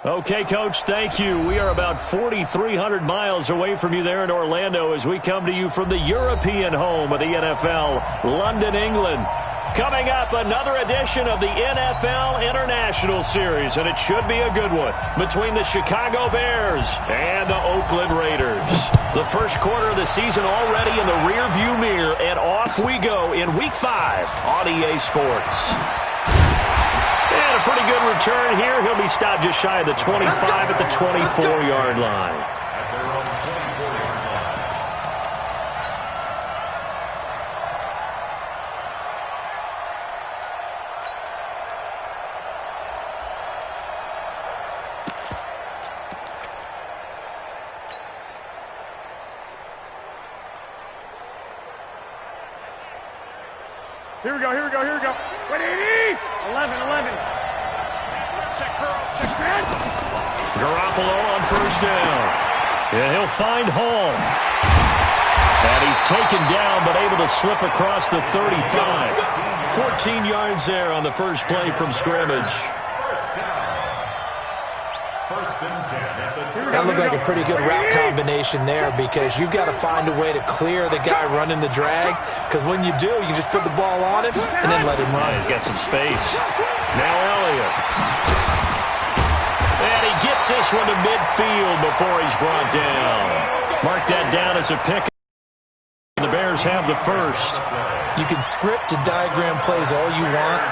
Okay, Coach, thank you. We are about 4,300 miles away from you there in Orlando as we come to you from the European home of the NFL, London, England. Coming up, another edition of the NFL International Series, and it should be a good one, between the Chicago Bears and the Oakland Raiders. The first quarter of the season already in the rearview mirror, and off we go in Week 5 on EA Sports. And a pretty good return here. He'll be stopped just shy of the 25 at the 24-yard line. Here we go, here we go, here we go. 180! 11. Check girls, check man. Garoppolo on first down. And he'll find Hall. And he's taken down but able to slip across the 35. 14 yards there on the first play from scrimmage. That looked like a pretty good route combination there because you've got to find a way to clear the guy running the drag, because when you do, you just put the ball on him and then let him run. He's got some space. Now Elliott. And he gets this one to midfield before he's brought down. Mark that down as a pick. The Bears have the first. You can script and diagram plays all you want,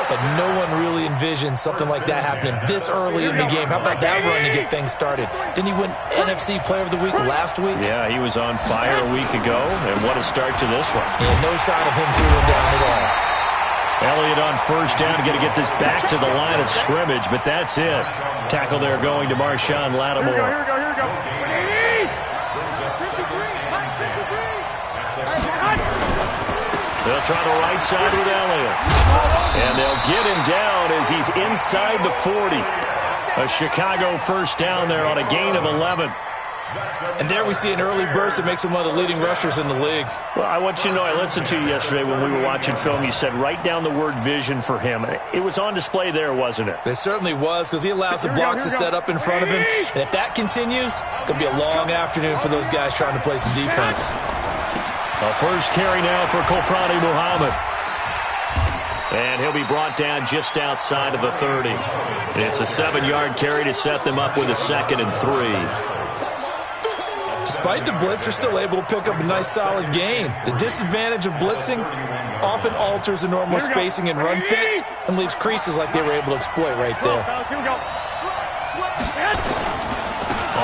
but no one really envisions something like that happening this early in the game. How about that run to get things started? Didn't he win NFC Player of the Week last week? Yeah, he was on fire a week ago, and what a start to this one. Yeah, no sign of him cooling down at all. Elliott on first down, going to get this back to the line of scrimmage, but that's it. Tackle there going to Marshawn Lattimore. Here we go, 180! 53! They'll try the right side with Elliott. And they'll get him down as he's inside the 40. A Chicago first down there on a gain of 11. And there we see an early burst that makes him one of the leading rushers in the league. Well, I want you to know, I listened to you yesterday when we were watching film. You said write down the word vision for him. It was on display there, wasn't it? It certainly was, because he allows the blocks to set up in front of him. And if that continues, it'll be a long afternoon for those guys trying to play some defense. A first carry now for Kofrani Muhammad. And he'll be brought down just outside of the 30. It's a 7-yard carry to set them up with a 2nd and 3. Despite the blitz, they're still able to pick up a nice solid gain. The disadvantage of blitzing often alters the normal spacing and run fits and leaves creases like they were able to exploit right there.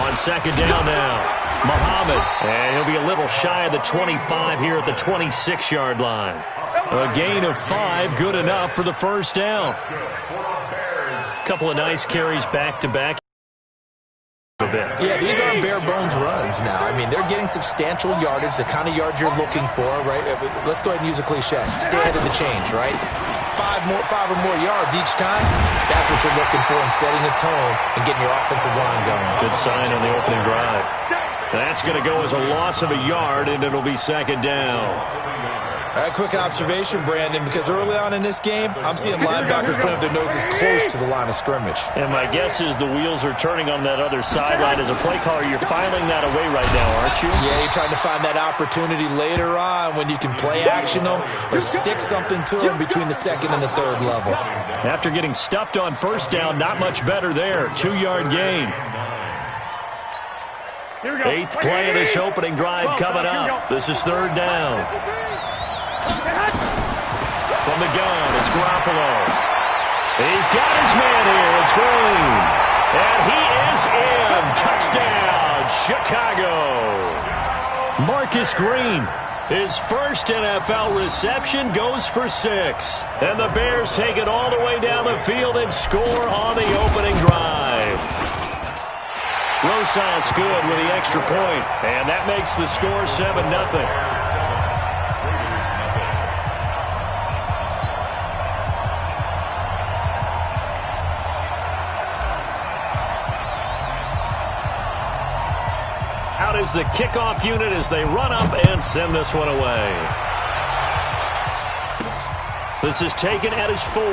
On second down now, Muhammad. And he'll be a little shy of the 25 here at the 26-yard line. A gain of 5, good enough for the first down. Couple of nice carries back-to-back. Yeah, these aren't bare-bones runs now. I mean, they're getting substantial yardage, the kind of yards you're looking for, right? Let's go ahead and use a cliche. Stay ahead of the change, right? 5 or more yards each time, that's what you're looking for in setting the tone and getting your offensive line going. Good sign on the opening drive. That's going to go as a loss of a yard, and it'll be second down. A quick observation, Brandon, because early on in this game, I'm seeing linebackers playing with their noses close to the line of scrimmage. And my guess is the wheels are turning on that other sideline. As a play caller, you're filing that away right now, aren't you? Yeah, you're trying to find that opportunity later on when you can play action them or stick something to them between the second and the third level. After getting stuffed on first down, not much better there. 2-yard gain. 8th play of this opening drive coming up. This is 3rd down. From the gun, it's Garoppolo. He's got his man here. It's Green. And he is in. Touchdown, Chicago. Marcus Green, his first NFL reception, goes for 6. And the Bears take it all the way down the field and score on the opening drive. Rosas good with the extra point, and that makes the score 7-0. Out is the kickoff unit as they run up and send this one away. This is taken at his 4.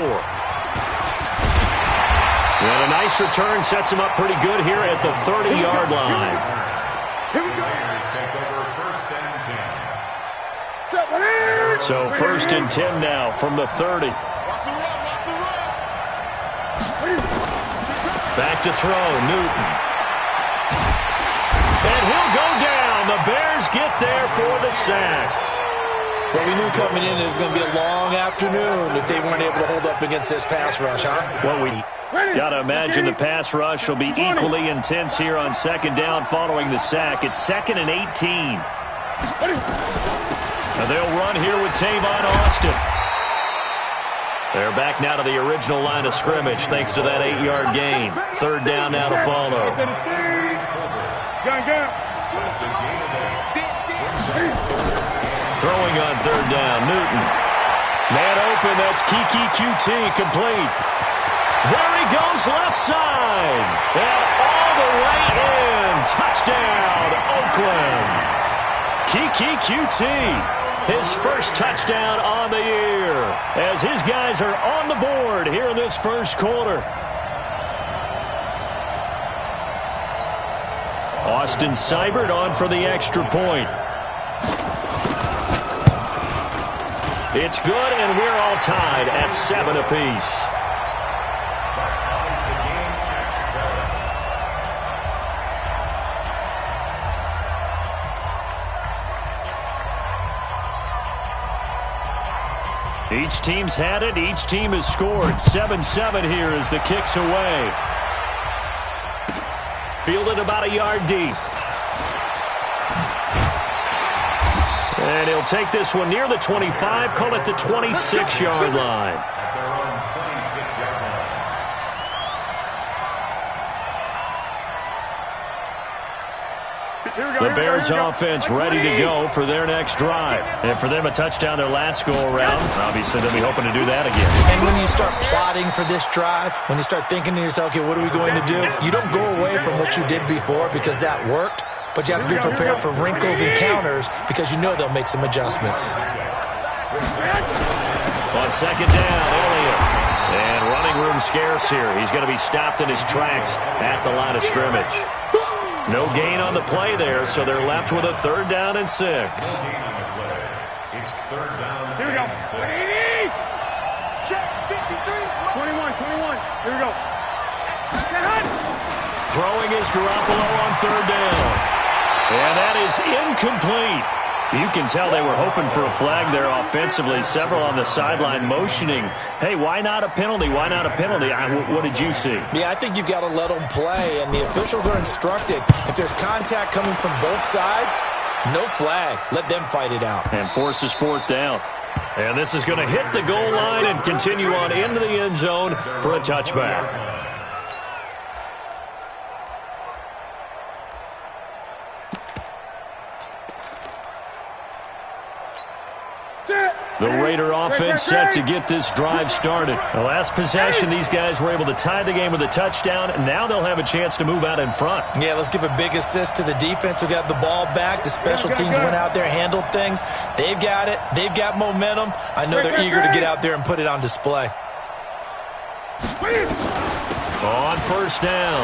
And a nice return sets him up pretty good here at the 30-yard line. So 1st and 10 now from the 30. Back to throw, Newton. And he'll go down. The Bears get there for the sack. Well, we knew coming in it was going to be a long afternoon if they weren't able to hold up against this pass rush, huh? Well, we got to imagine the pass rush will be equally intense here on 2nd down following the sack. It's 2nd and 18. And they'll run here with Tavon Austin. They're back now to the original line of scrimmage thanks to that 8-yard gain. 3rd down now to follow. Throwing on 3rd down, Newton. Man open, that's Kiki QT, complete. There he goes, left side. And all the way in. Touchdown, Oakland. Kiki QT, his first touchdown on the year, as his guys are on the board here in this first quarter. Austin Seibert on for the extra point. It's good, and we're all tied at 7 apiece. Each team's had it. Each team has scored. 7-7 here as the kick's away. Fielded about a yard deep. And he'll take this one near the 25, call it the 26-yard line. The Bears offense ready to go for their next drive. And for them, a touchdown their last go-around. Obviously, they'll be hoping to do that again. And when you start plotting for this drive, when you start thinking to yourself, okay, what are we going to do? You don't go away from what you did before because that worked. But you have to be prepared for wrinkles and counters because you know they'll make some adjustments. On 2nd down, Elliott. And running room scarce here. He's going to be stopped in his tracks at the line of scrimmage. No gain on the play there, so they're left with a 3rd down and 6. It's 3rd down. Here we go. Check 53. 21. Here we go. Throwing is Garoppolo on 3rd down. And that is incomplete. You can tell they were hoping for a flag there offensively. Several on the sideline motioning. Hey, why not a penalty? Why not a penalty? What did you see? Yeah, I think you've got to let them play, and the officials are instructed. If there's contact coming from both sides, no flag. Let them fight it out. And forces 4th down. And this is going to hit the goal line and continue on into the end zone for a touchback. The Raider offense set to get this drive started. The last possession, these guys were able to tie the game with a touchdown, and now they'll have a chance to move out in front. Yeah, let's give a big assist to the defense who got the ball back. The special teams went out there, handled things. They've got it. They've got momentum. I know they're eager to get out there and put it on display. On first down,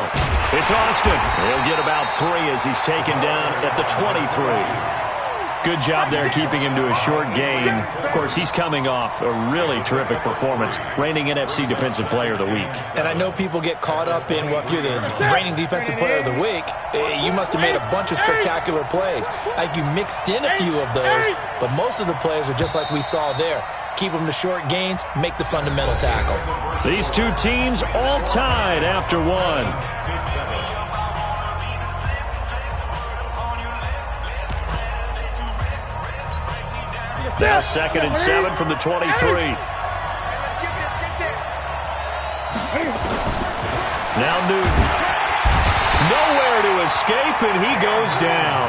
it's Austin. He'll get about 3 as he's taken down at the 23. Good job there keeping him to a short gain. Of course, he's coming off a really terrific performance, reigning NFC Defensive Player of the Week. And I know people get caught up in, well, if you're the reigning Defensive Player of the Week, you must have made a bunch of spectacular plays. Like you mixed in a few of those, but most of the plays are just like we saw there. Keep them to short gains, make the fundamental tackle. These two teams all tied after one. Now 2nd and 7 from the 23. Now Newton. Nowhere to escape, and he goes down.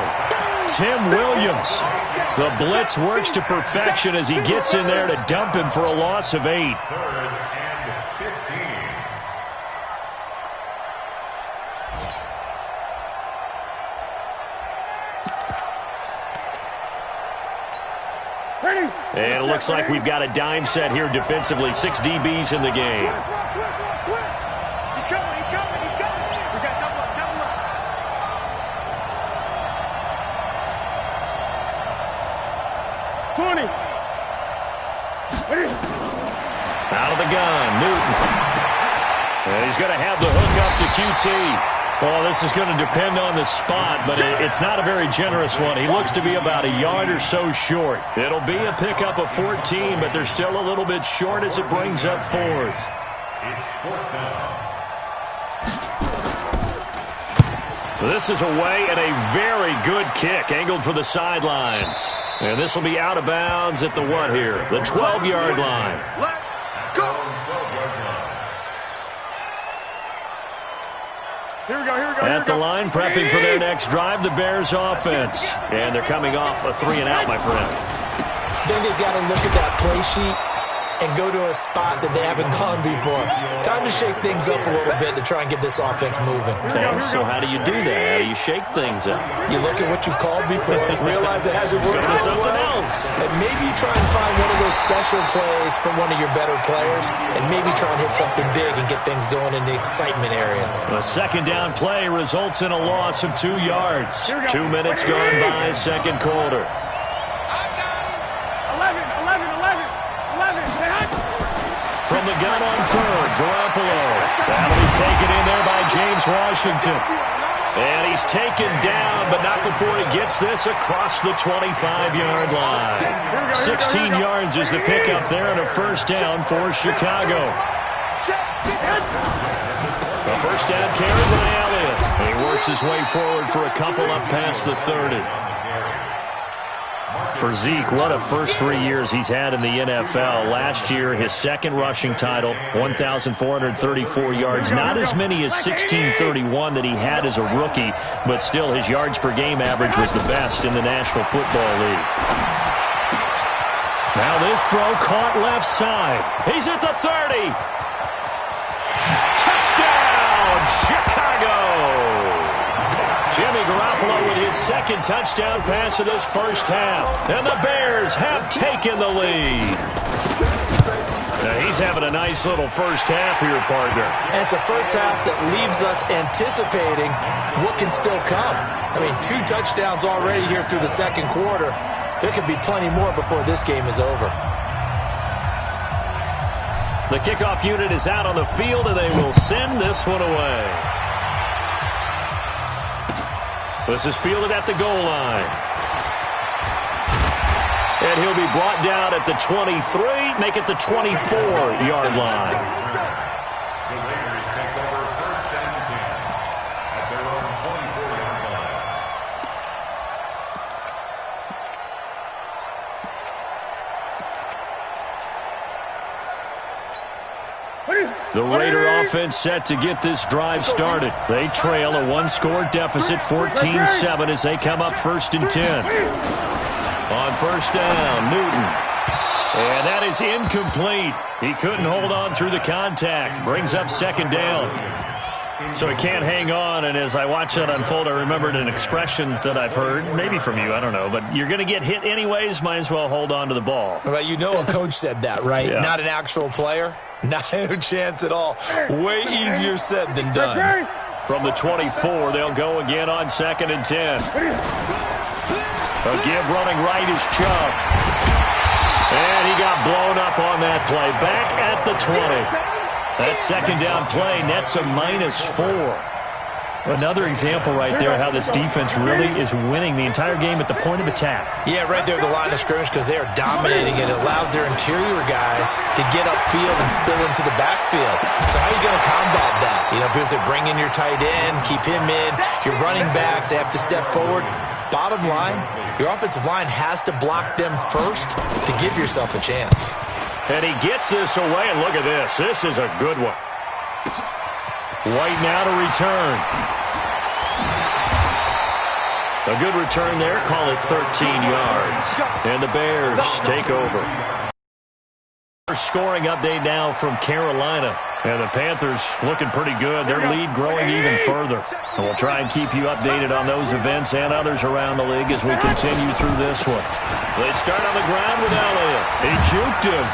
Tim Williams. The blitz works to perfection as he gets in there to dump him for a loss of 8. And it looks like we've got a dime set here defensively. 6 DBs in the game. He's coming. We got double up. 20. Out of the gun, Newton. And he's going to have the hook up to QT. Well, this is going to depend on the spot, but it's not a very generous one. He looks to be about a yard or so short. It'll be a pickup of 14, but they're still a little bit short as it brings up 4th. It's 4th down. This is away and a very good kick, angled for the sidelines. And this will be out of bounds at the what here? The 12-yard line. Let's go. Here we go. At the line, prepping for their next drive, the Bears offense. And they're coming off a 3-and-out, my friend. Then they've got to look at that play sheet and go to a spot that they haven't gone before. Time to shake things up a little bit to try and get this offense moving. Okay, so how do you do that? How do you shake things up? You look at what you've called before, realize it hasn't worked so something well, else. and maybe try and find one of those special plays from one of your better players, and maybe try and hit something big and get things going in the excitement area. A 2nd down play results in a loss of 2 yards. 2 minutes gone by, 2nd quarter. 11. From the gun on 3rd, Garoppolo. That'll be taken in there by James Washington. And he's taken down, but not before he gets this across the 25-yard line. 16 yards is the pickup there and a 1st down for Chicago. A 1st down carry by Elliott. He works his way forward for a couple up past the 30. For Zeke, what a first 3 years he's had in the NFL. Last year, his 2nd rushing title, 1,434 yards. Not as many as 1,631 that he had as a rookie, but still his yards per game average was the best in the National Football League. Now this throw caught left side. He's at the 30. Touchdown, Chicago! Jimmy Garoppolo with his 2nd touchdown pass of this first half. And the Bears have taken the lead. Now he's having a nice little first half here, partner. And it's a first half that leaves us anticipating what can still come. I mean, 2 touchdowns already here through the 2nd quarter. There could be plenty more before this game is over. The kickoff unit is out on the field, and they will send this one away. This is fielded at the goal line. And he'll be brought down at the 23, make it the 24-yard line. The Raiders take over 1st and 10 at their own 24-yard line. The Raider offense set to get this drive started. They trail a 1-score deficit, 14-7, as they come up 1st and 10. On 1st down, Newton. And that is incomplete. He couldn't hold on through the contact. Brings up second down. So he can't hang on, and as I watched that unfold, I remembered an expression that I've heard, maybe from you, I don't know, but you're going to get hit anyways, might as well hold on to the ball. Well, you know a coach said that, right? Yeah. Not an actual player. Not a chance at all. Way easier said than done. From the 24, they'll go again on 2nd and 10. A give running right is Chubb. And he got blown up on that play. Back at the 20. That second down play nets a -4. Another example right there how this defense really is winning the entire game at the point of attack. Yeah, right there at the line of scrimmage because they are dominating it. It allows their interior guys to get upfield and spill into the backfield. So how are you going to combat that? You know, because they bring in your tight end, keep him in. Your running backs, they have to step forward. Bottom line, your offensive line has to block them first to give yourself a chance. And he gets this away, and look at this. This is a good one. White now to return. A good return there. Call it 13 yards. And the Bears take over. Scoring update now from Carolina. And the Panthers looking pretty good. Their lead growing even further. And we'll try and keep you updated on those events and others around the league as we continue through this one. They start on the ground with Elliott. He juked him.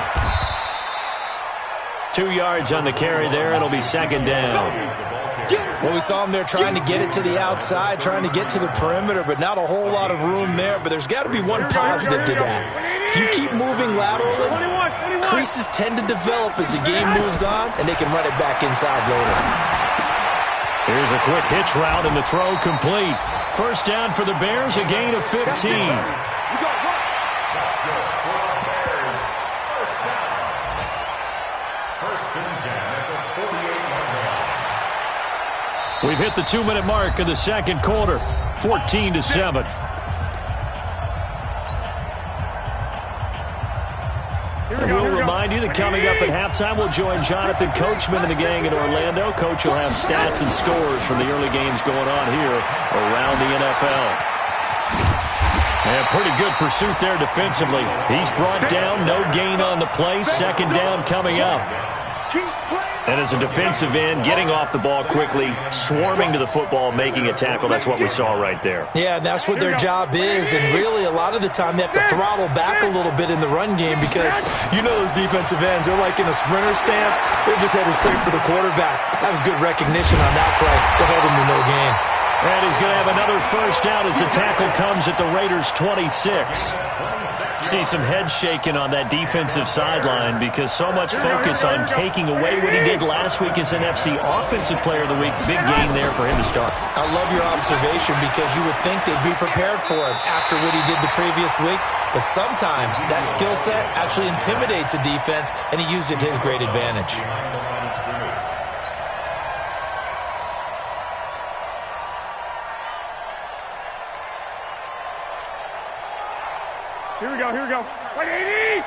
2 yards on the carry there. It'll be second down. Well, we saw him there trying to get it to the outside, trying to get to the perimeter, but not a whole lot of room there. But there's got to be one positive to that. If you keep moving laterally, creases tend to develop as the game moves on, and they can run it back inside later. Here's a quick hitch route, and the throw complete. First down for the Bears, a gain of 15. We've hit the 2-minute mark of the second quarter, 14-7. And we'll remind you that coming up at halftime, we'll join Jonathan Coachman and the gang in Orlando. Coach will have stats and scores from the early games going on here around the NFL. And pretty good pursuit there defensively. He's brought down, no gain on the play. Second down coming up. And as a defensive end, getting off the ball quickly, swarming to the football, making a tackle. That's what we saw right there. Yeah, and that's what their job is. And really, a lot of the time, they have to throttle back a little bit in the run game because you know those defensive ends, they're like in a sprinter stance. They're just headed straight for the quarterback. That was good recognition on that play to hold him to no gain. And he's going to have another first down as the tackle comes at the Raiders' 26. See some head shaking on that defensive sideline because so much focus on taking away what he did last week as an NFC Offensive Player of the Week. Big game there for him to start. I love your observation because you would think they'd be prepared for him after what he did the previous week. But sometimes that skill set actually intimidates a defense, and he used it to his great advantage. Here we go, here we go. 180!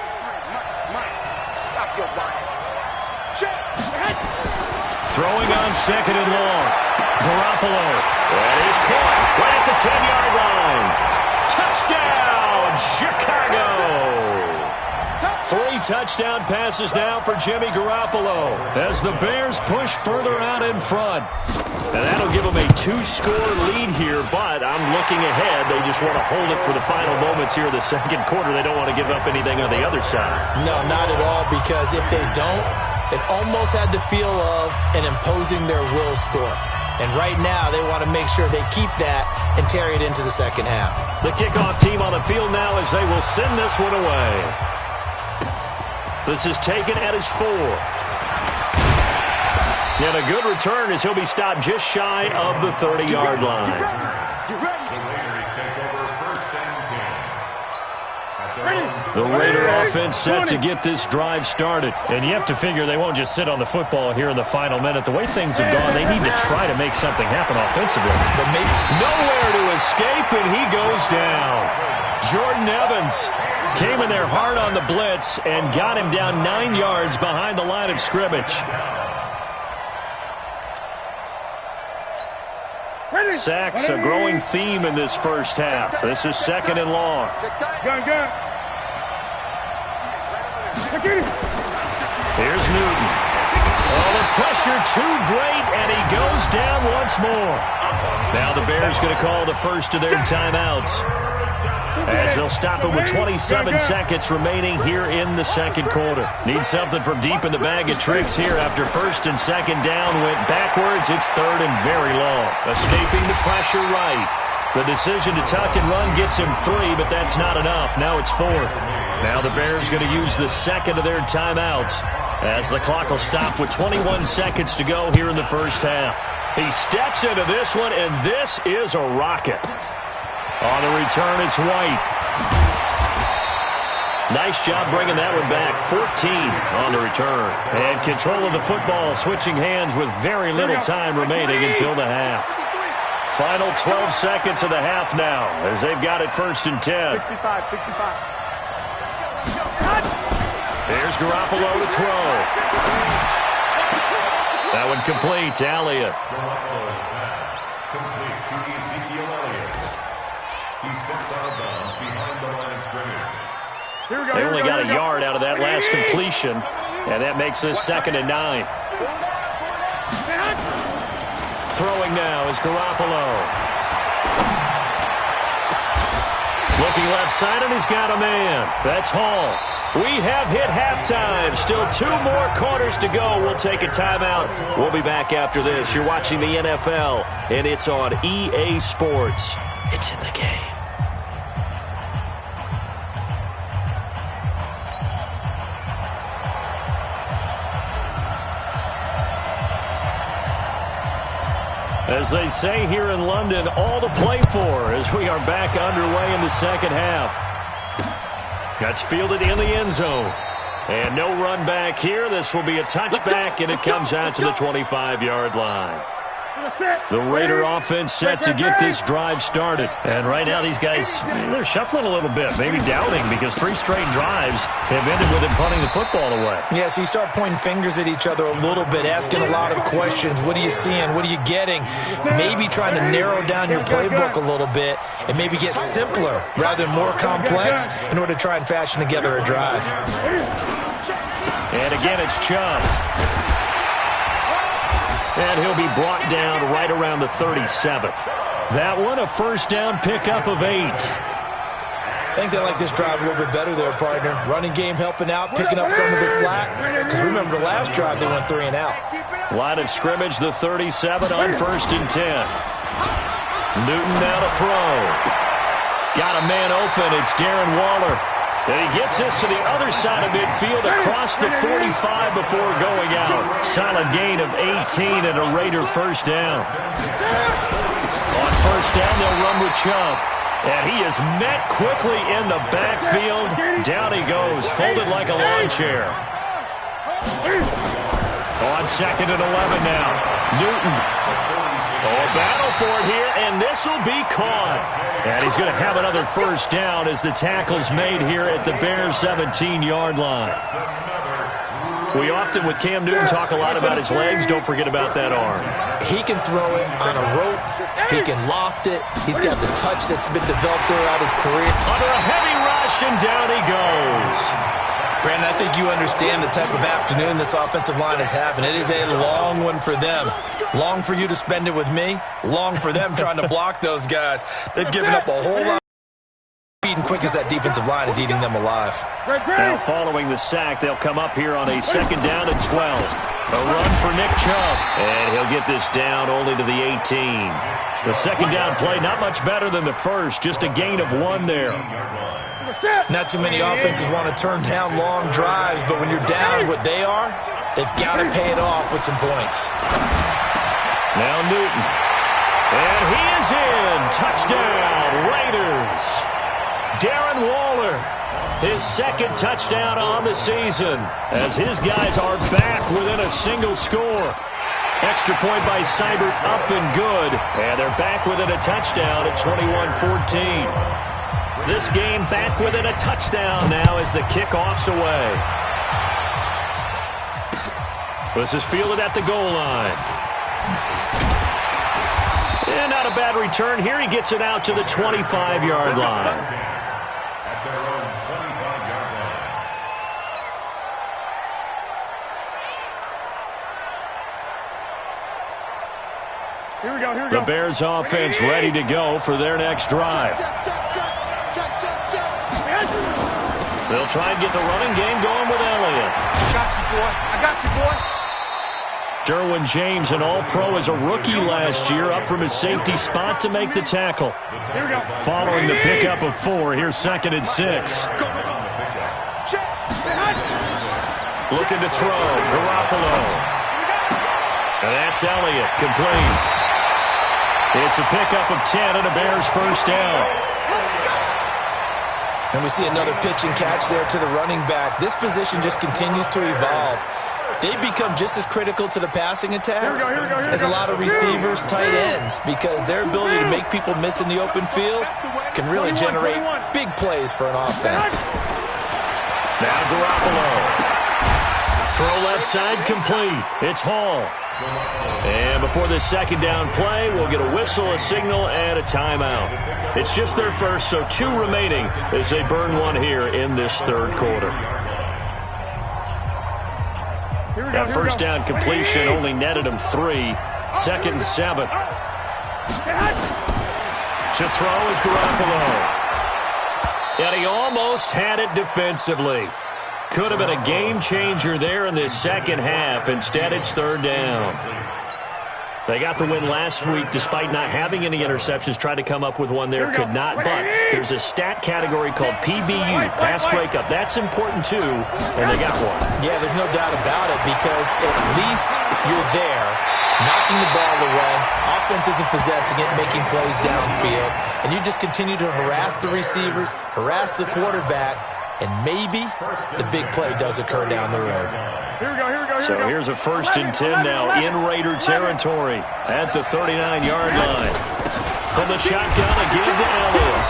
Mike, stop your whining. Check. Throwing on second and long. Garoppolo. That is caught right at the 10-yard line. Touchdown, Chicago! 3 touchdown passes now for Jimmy Garoppolo as the Bears push further out in front. And that'll give them a 2-score lead here, but I'm looking ahead. They just want to hold it for the final moments here of the second quarter. They don't want to give up anything on the other side. No, not at all, because if they don't, it almost had the feel of an imposing their will score. And right now, they want to make sure they keep that and carry it into the second half. The kickoff team on the field now as they will send this one away. This is taken at his 4. And a good return as he'll be stopped just shy of the 30-yard line. The Raider offense set to get this drive started. And you have to figure they won't just sit on the football here in the final minute. The way things have gone, they need to try to make something happen offensively. But maybe nowhere to escape, and he goes down. Jordan Evans came in there hard on the blitz and got him down 9 yards behind the line of scrimmage. Sacks, a growing theme in this first half. This is second and long. Gun. Here's Newton. Oh, the pressure too great, and he goes down once more. Now the Bears going to call the first of their timeouts, as they'll stop it with 27 seconds remaining here in the second quarter. Need something from deep in the bag of tricks here after first and second down went backwards. It's third and very long. Escaping the pressure right. The decision to tuck and run gets him 3, but that's not enough. Now it's fourth. Now the Bears going to use the second of their timeouts, as the clock will stop with 21 seconds to go here in the first half. He steps into this one, and this is a rocket. On the return, it's White. Nice job bringing that one back. 14 on the return. And control of the football, switching hands with very little time remaining until the half. Final 12 seconds of the half now, as they've got it first and 10. 65. Here's Garoppolo to throw. That one complete to Elliott. Complete to Ezekiel Elliott. He steps out of bounds behind the line of scrimmage. They only got a yard out of that last completion, and that makes this 2nd and 9. Throwing now is Garoppolo. Looking left side, and he's got a man. That's Hall. We have hit halftime. Still 2 more quarters to go. We'll take a timeout. We'll be back after this. You're watching the NFL, and it's on EA Sports. It's in the game. As they say here in London, all to play for as we are back underway in the second half. That's fielded in the end zone. And no run back here. This will be a touchback, and it comes out to the 25-yard line. The Raider offense set to get this drive started. And right now these guys, they're shuffling a little bit, maybe doubting, because 3 straight drives have ended with them punting the football away. Yeah, so you start pointing fingers at each other a little bit, asking a lot of questions. What are you seeing? What are you getting? Maybe trying to narrow down your playbook a little bit and maybe get simpler rather than more complex in order to try and fashion together a drive. And again, it's Chubb. And he'll be brought down right around the 37. That one, a first down pickup of 8. I think they like this drive a little bit better there, partner. Running game helping out, picking up some of the slack. Because remember, the last drive they went 3 and out. Line of scrimmage, the 37 on first and 10. Newton now to throw. Got a man open. It's Darren Waller. And he gets this to the other side of midfield across the 45 before going out. Solid gain of 18 and a Raider first down. On first down, they'll run with Chubb. And he is met quickly in the backfield. Down he goes, folded like a lawn chair. On 2nd and 11 now. Newton. Oh, battle for it here, and this will be caught. And he's going to have another first down as the tackle's made here at the Bears' 17-yard line. We often, with Cam Newton, talk a lot about his legs. Don't forget about that arm. He can throw it on a rope. He can loft it. He's got the touch that's been developed throughout his career. Under a heavy rush, and down he goes. Brandon, I think you understand the type of afternoon this offensive line is having. It is a long one for them. Long for you to spend it with me. Long for them trying to block those guys. They've given up a whole lot. Speed and quick as that defensive line is eating them alive. Now following the sack, they'll come up here on a 2nd down and 12. A run for Nick Chubb. And he'll get this down only to the 18. The 2nd down play, not much better than the first. Just a gain of 1 there. Not too many offenses want to turn down long drives, but when you're down what they are, they've got to pay it off with some points. Now Newton. And he is in. Touchdown, Raiders. Darren Waller, his 2nd touchdown on the season, as his guys are back within a single score. Extra point by Seibert, up and good. And they're back within a touchdown at 21-14. This game back within a touchdown now as the kickoff's away. This is fielded at the goal line. And not a bad return here. He gets it out to the 25-yard line. Here we go, here we go. The Bears offense ready to go for their next drive. They'll try and get the running game going with Elliott. I got you, boy. I got you, boy. Derwin James, an all-pro as a rookie last year, up from his safety spot to make the tackle. Here we go. Following the pickup of 4, here's 2nd and 6. Go, go, go. Check. Looking to throw, Garoppolo. And that's Elliott, complete. It's a pickup of 10 and a Bears first down. And we see another pitch and catch there to the running back. This position just continues to evolve. They become just as critical to the passing attack as a lot of receivers, tight ends, because their ability to make people miss in the open field can really generate big plays for an offense. Now Garoppolo. Throw left side complete. It's Hall. And before this second down play, we'll get a whistle, a signal, and a timeout. It's just their first, so 2 remaining as they burn one here in this third quarter. That first down completion only netted him 3. 2nd and 7. To throw is Garoppolo. And he almost had it defensively. Could have been a game changer there in this second half. Instead, it's 3rd down. They got the win last week despite not having any interceptions. Tried to come up with one there, could not. But there's a stat category called PBU, pass breakup. That's important too, and they got one. Yeah, there's no doubt about it, because at least you're there, knocking the ball away. Offense isn't possessing it, making plays downfield. And you just continue to harass the receivers, harass the quarterback, and maybe the big play does occur down the road. Here we go, here we go, here we go. So here's a 1st and 10 now in Raider territory at the 39-yard line. From the shotgun again to Elliott.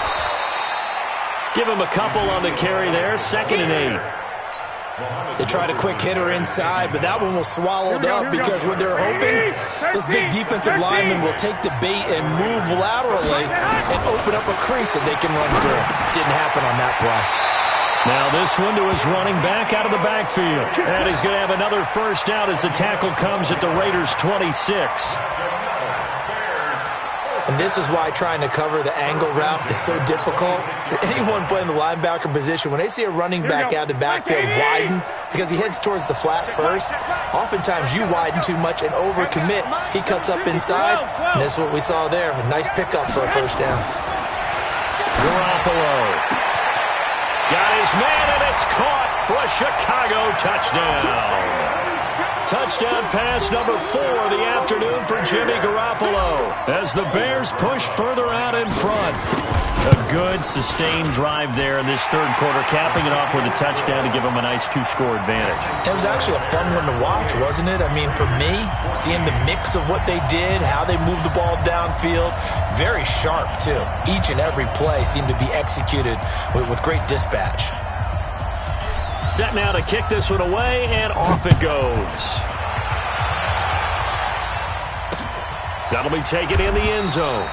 Give him a couple on the carry there. 2nd and 8. They tried a quick hitter inside, but that one was swallowed up because what they're hoping, those big defensive linemen will take the bait and move laterally and open up a crease that they can run through. Didn't happen on that play. Now this one to his running back out of the backfield. And he's going to have another first down as the tackle comes at the Raiders' 26. And this is why trying to cover the angle route is so difficult. Anyone playing the linebacker position, when they see a running back out of the backfield widen, because he heads towards the flat first, oftentimes you widen too much and overcommit. He cuts up inside, and this is what we saw there. A nice pickup for a first down. Garoppolo. Got his man, and it's caught for a Chicago touchdown. Touchdown pass number 4 of the afternoon for Jimmy Garoppolo as the Bears push further out in front. A good, sustained drive there in this third quarter, capping it off with a touchdown to give them a nice 2-score advantage. It was actually a fun one to watch, wasn't it? I mean, for me, seeing the mix of what they did, how they moved the ball downfield, very sharp, too. Each and every play seemed to be executed with great dispatch. Set now to kick this one away, and off it goes. That'll be taken in the end zone.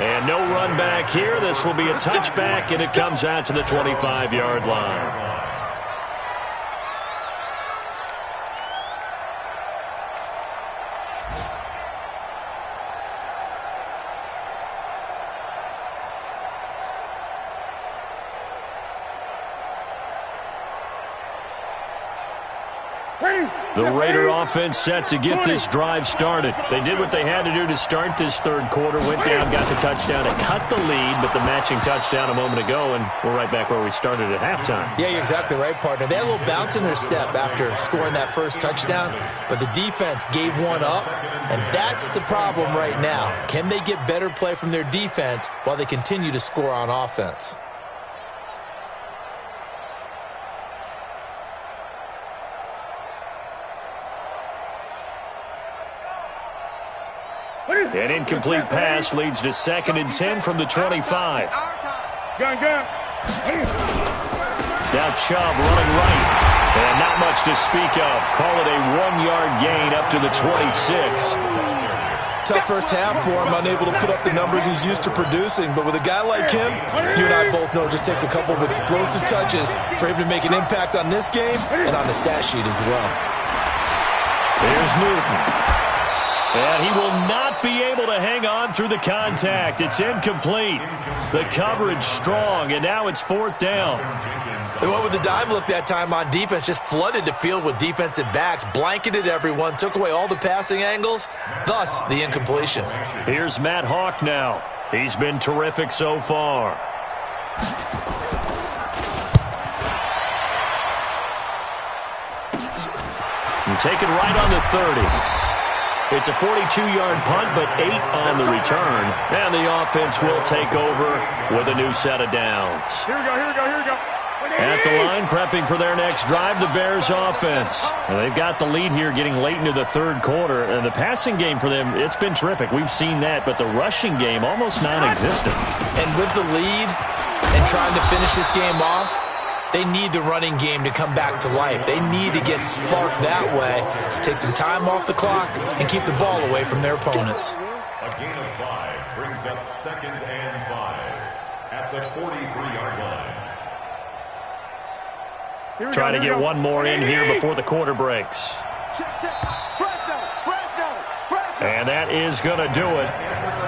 And no run back here. This will be a touchback, and it comes out to the 25-yard line. The Raider offense set to get this drive started. They did what they had to do to start this third quarter. Went down, got the touchdown, and cut the lead, but the matching touchdown a moment ago, and we're right back where we started at halftime. Yeah, you're exactly right, partner. They had a little bounce in their step after scoring that first touchdown, but the defense gave one up, and that's the problem right now. Can they get better play from their defense while they continue to score on offense? An incomplete pass leads to 2nd and 10 from the 25. Gun. Now Chubb running right. And not much to speak of. Call it a 1-yard gain up to the 26. Tough first half for him, unable to put up the numbers he's used to producing. But with a guy like him, you and I both know it just takes a couple of explosive touches for him to make an impact on this game and on the stat sheet as well. Here's Newton. And he will not be to hang on through the contact. It's incomplete. The coverage strong, and now it's 4th down. They went with the dime look that time on defense, just flooded the field with defensive backs, blanketed everyone, took away all the passing angles, thus the incompletion. Here's Matt Hawk now. He's been terrific so far. And taken right on the 30. It's a 42-yard punt, but 8 on the return. And the offense will take over with a new set of downs. Here we go, here we go, here we go. At the line, prepping for their next drive, the Bears offense. And they've got the lead here getting late into the 3rd quarter. And the passing game for them, it's been terrific. We've seen that, but the rushing game almost non-existent. And with the lead and trying to finish this game off, they need the running game to come back to life. They need to get sparked that way, take some time off the clock, and keep the ball away from their opponents. A gain of 5 brings up 2nd and 5 at the 43-yard line. Try to get one more in here before the quarter breaks. And that is going to do it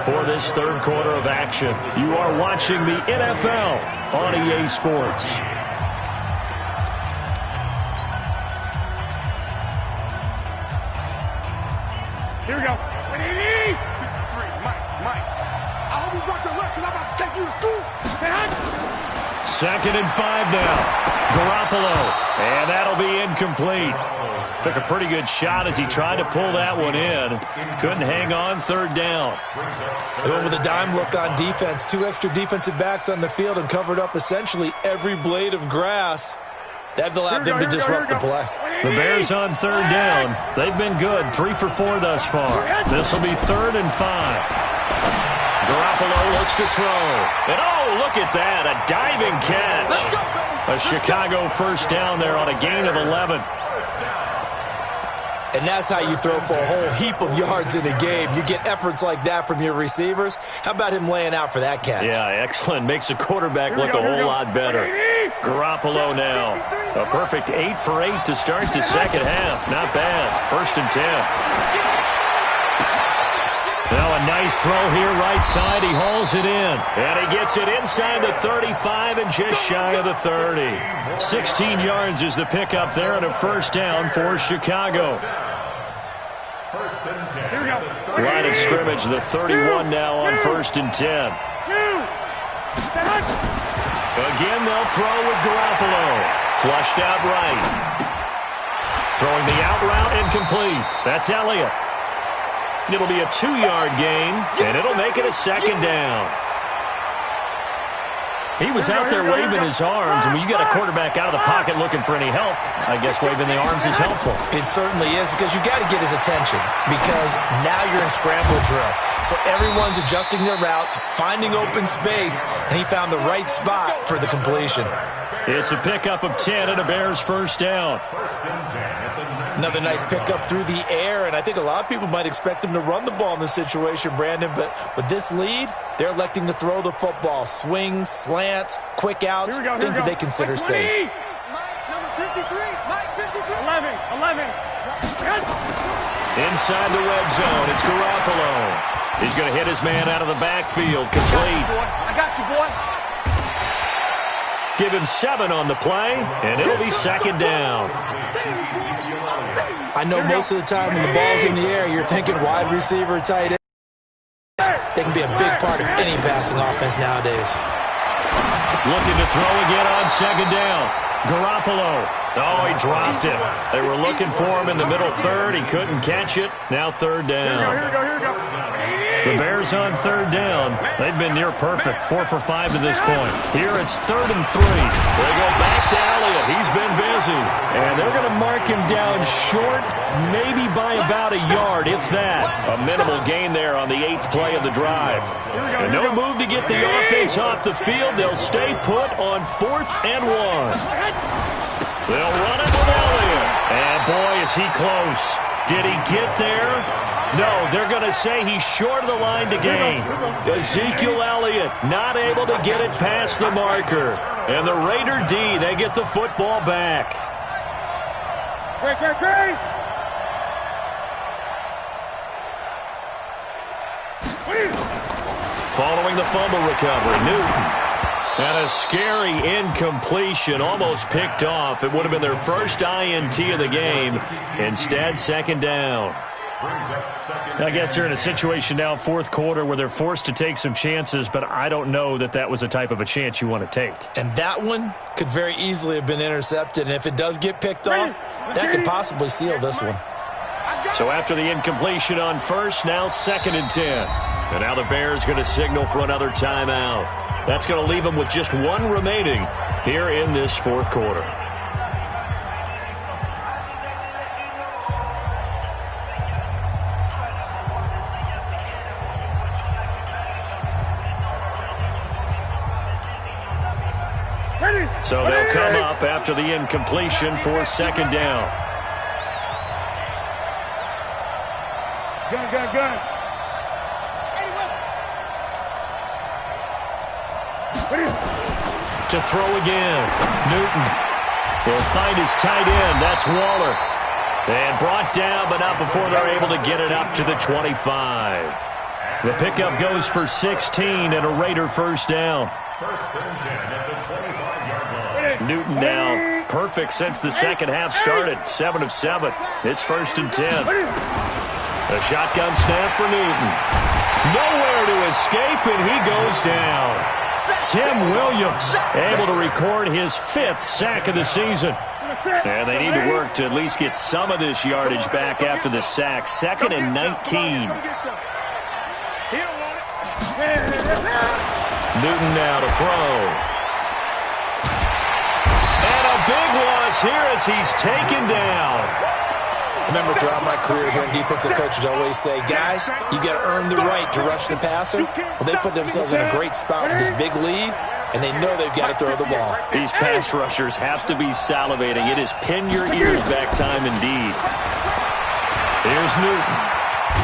for this 3rd quarter of action. You are watching the NFL on EA Sports. Here we go. Mike. I hope you brought your lunch because I'm about to take you to school. 2nd and 5 now. Garoppolo. And that'll be incomplete. Took a pretty good shot as he tried to pull that one in. Couldn't hang on 3rd down. They went with a dime look on defense. 2 extra defensive backs on the field and covered up essentially every blade of grass. That allowed them to disrupt the play. The Bears on 3rd down. They've been good. 3 for 4 thus far. This will be 3rd and 5. Garoppolo looks to throw. And oh, look at that. A diving catch. A Chicago first down there on a gain of 11. And that's how you throw for a whole heap of yards in a game. You get efforts like that from your receivers. How about him laying out for that catch? Yeah, excellent. Makes the quarterback look a whole lot better. Garoppolo now. A perfect 8 for 8 to start the 2nd half. Not bad. 1st and 10. Now a nice throw here right side. He hauls it in. And he gets it inside the 35 and just shy of the 30. 16 yards is the pickup there and a 1st down for Chicago. Line of scrimmage, the 31 now on 1st and 10. Again, they'll throw with Garoppolo. Flushed out right. Throwing the out route incomplete. That's Elliott. It'll be a 2-yard gain, and it'll make it a 2nd down. He was out there waving his arms, and when you got a quarterback out of the pocket looking for any help, I guess waving the arms is helpful. It certainly is, because you got to get his attention, because now you're in scramble drill. So everyone's adjusting their routes, finding open space, and he found the right spot for the completion. It's a pickup of 10 and a Bears first down. Another nice pickup through the air, and I think a lot of people might expect him to run the ball in this situation, Brandon, but with this lead, they're electing to throw the football. Swings, slants, quick outs, things that they consider safe. Mike, number 53. Mike, 53. 11. Inside the red zone, it's Garoppolo. He's going to hit his man out of the backfield, complete. I got you, boy. Give him 7 on the play, and it'll be 2nd down. I know most of the time when the ball's in the air, you're thinking wide receiver, tight end. They can be a big part of any passing offense nowadays. Looking to throw again on 2nd down. Garoppolo. Oh, he dropped it. They were looking for him in the middle 3rd. He couldn't catch it. Now 3rd down. Here we go. The Bears on 3rd down. They've been near perfect. 4 for 5 to this point. Here it's 3rd and 3. They go back to Elliott. He's been busy. And they're going to mark him down short, maybe by about a yard, if that. A minimal gain there on the 8th play of the drive. And no move to get the offense off the field. They'll stay put on 4th and 1. They'll run it with Elliott. And boy, is he close. Did he get there? No, they're going to say he's short of the line to gain. Ezekiel Elliott not able to get it past the marker. And the Raider D, they get the football back. Following the fumble recovery, Newton. And a scary incompletion, almost picked off. It would have been their first INT of the game. Instead, second down. I guess they're in a situation now, fourth quarter, where they're forced to take some chances, but I don't know that that was the type of a chance you want to take. And that one could very easily have been intercepted, and if it does get picked off, that could possibly seal this one. So after the incompletion on first, now 2nd and 10. And now the Bears going to signal for another timeout. That's going to leave them with just one remaining here in this fourth quarter. So they'll come up after the incompletion for second down. Gun. To throw again. Newton will find his tight end. That's Waller. And brought down, but not before they're able to get it up to the 25. The pickup goes for 16 and a Raider first down. First and 10 at the 25-yard line. Newton now perfect since the second half started. 7 of 7. It's 1st and 10. A shotgun snap for Newton. Nowhere to escape, and he goes down. Tim Williams able to record his 5th sack of the season. And they need to work to at least get some of this yardage back after the sack. 2nd and 19. Newton now to throw. And a big loss here as he's taken down. Remember, throughout my career, hearing defensive coaches always say, guys, you got to earn the right to rush the passer. Well, they put themselves in a great spot with this big lead, and they know they've got to throw the ball. These pass rushers have to be salivating. It is pin your ears back time indeed. Here's Newton.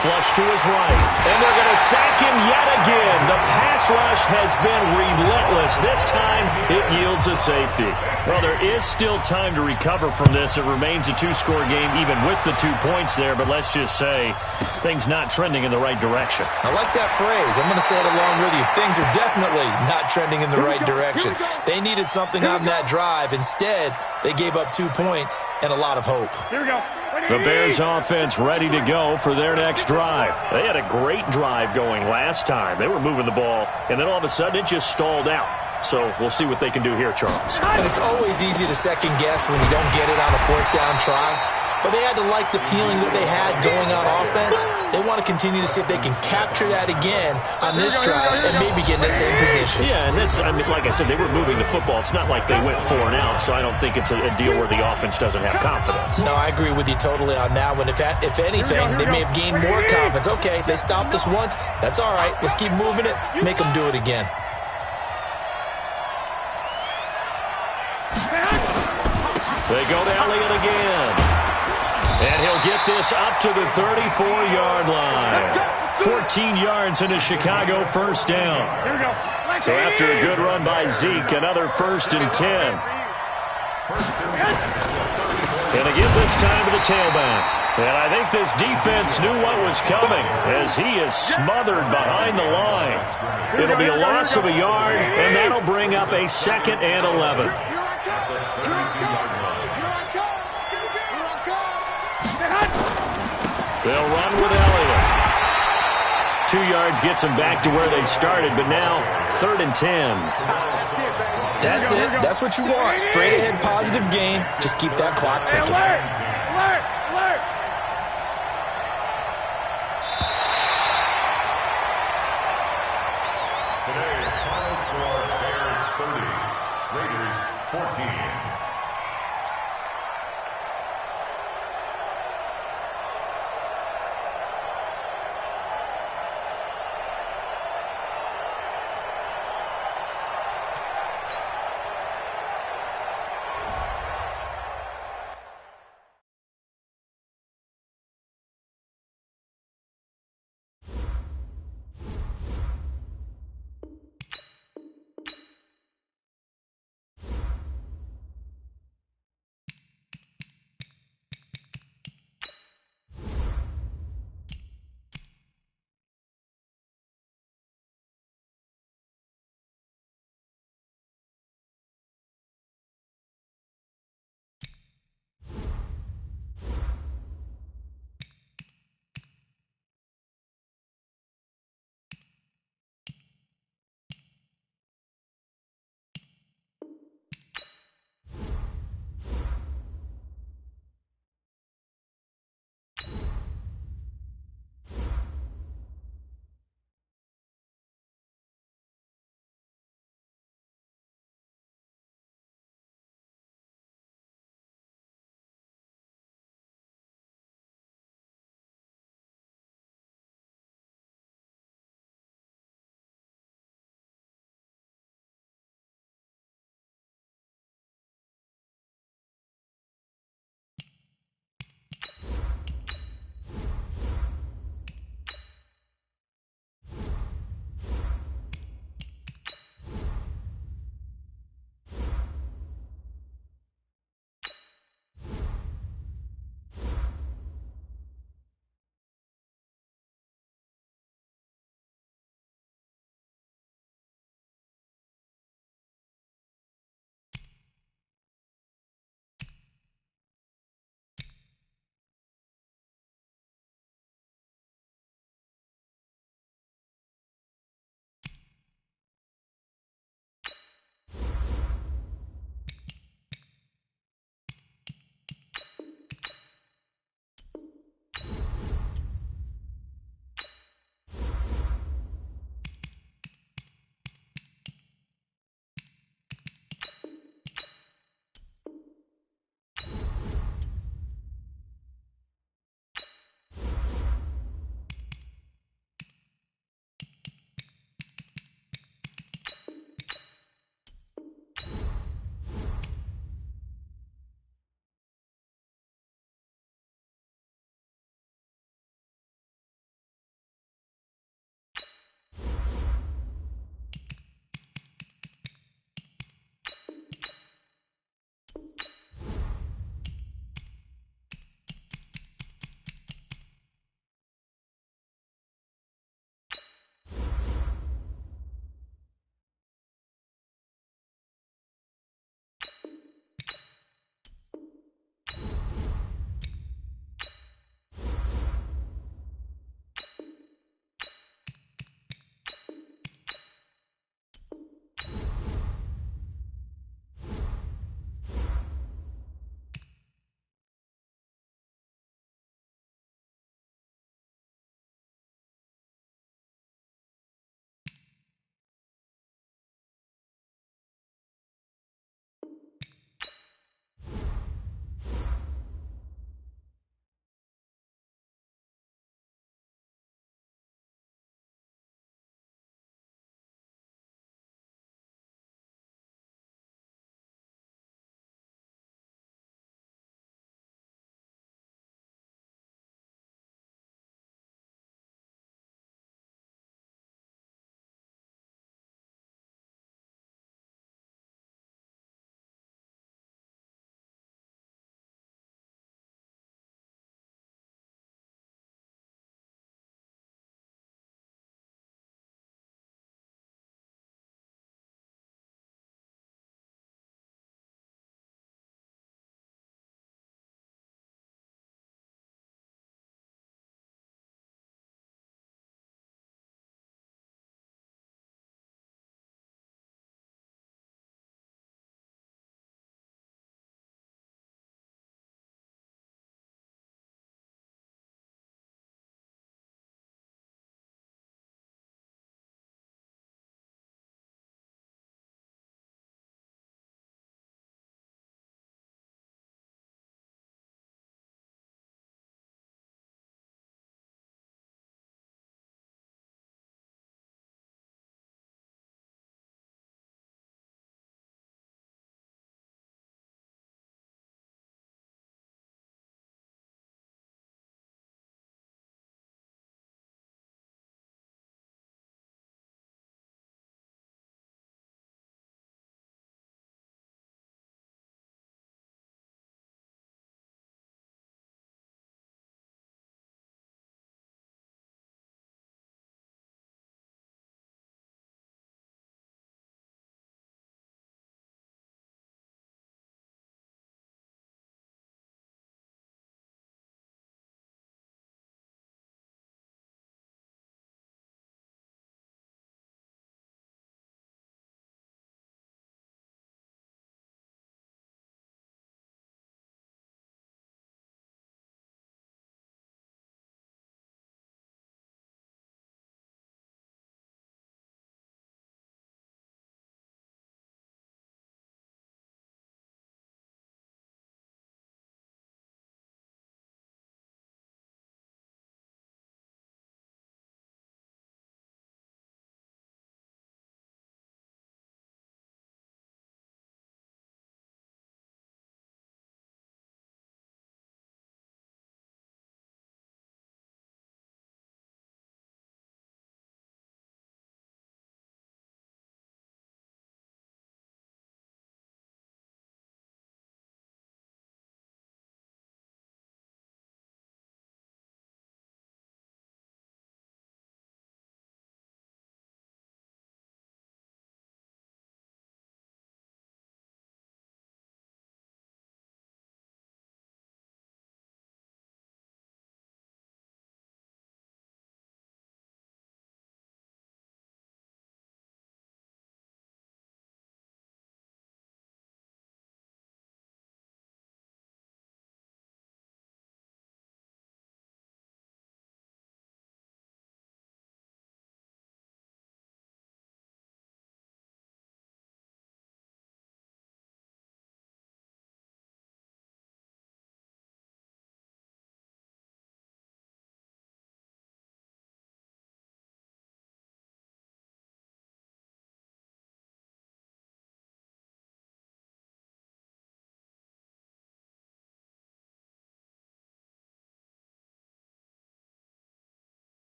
Flush to his right. And they're going to sack him yet again. The pass rush has been relentless. This time, it yields a safety. Well, there is still time to recover from this. It remains a 2-score game even with the 2 points there. But let's just say things not trending in the right direction. I like that phrase. I'm going to say it along with you. Things are definitely not trending in the right direction. They needed something on that drive. Instead, they gave up 2 points and a lot of hope. Here we go. The Bears offense ready to go for their next drive. They had a great drive going last time. They were moving the ball, and then all of a sudden it just stalled out. So we'll see what they can do here, Charles. And it's always easy to second guess when you don't get it on a 4th down try. But they had to like the feeling that they had going on offense. They want to continue to see if they can capture that again on this drive and maybe get in the same position. Yeah, and that's, I mean, like I said, they were moving the football. It's not like they went 4 and out, so I don't think it's a deal where the offense doesn't have confidence. No, I agree with you totally on that one. If anything, they may have gained more confidence. Okay, they stopped us once. That's all right. Let's keep moving it. Make them do it again. They go to Elliott again. And he'll get this up to the 34-yard line. 14 yards into Chicago first down. So after a good run by Zeke, another 1st and 10. And again this time to the tailback. And I think this defense knew what was coming as he is smothered behind the line. It'll be a loss of a yard, and that'll bring up a 2nd and 11. They'll run with Elliott. 2 yards gets them back to where they started, but now 3rd and 10. That's it. That's what you want. Straight ahead positive gain. Just keep that clock ticking.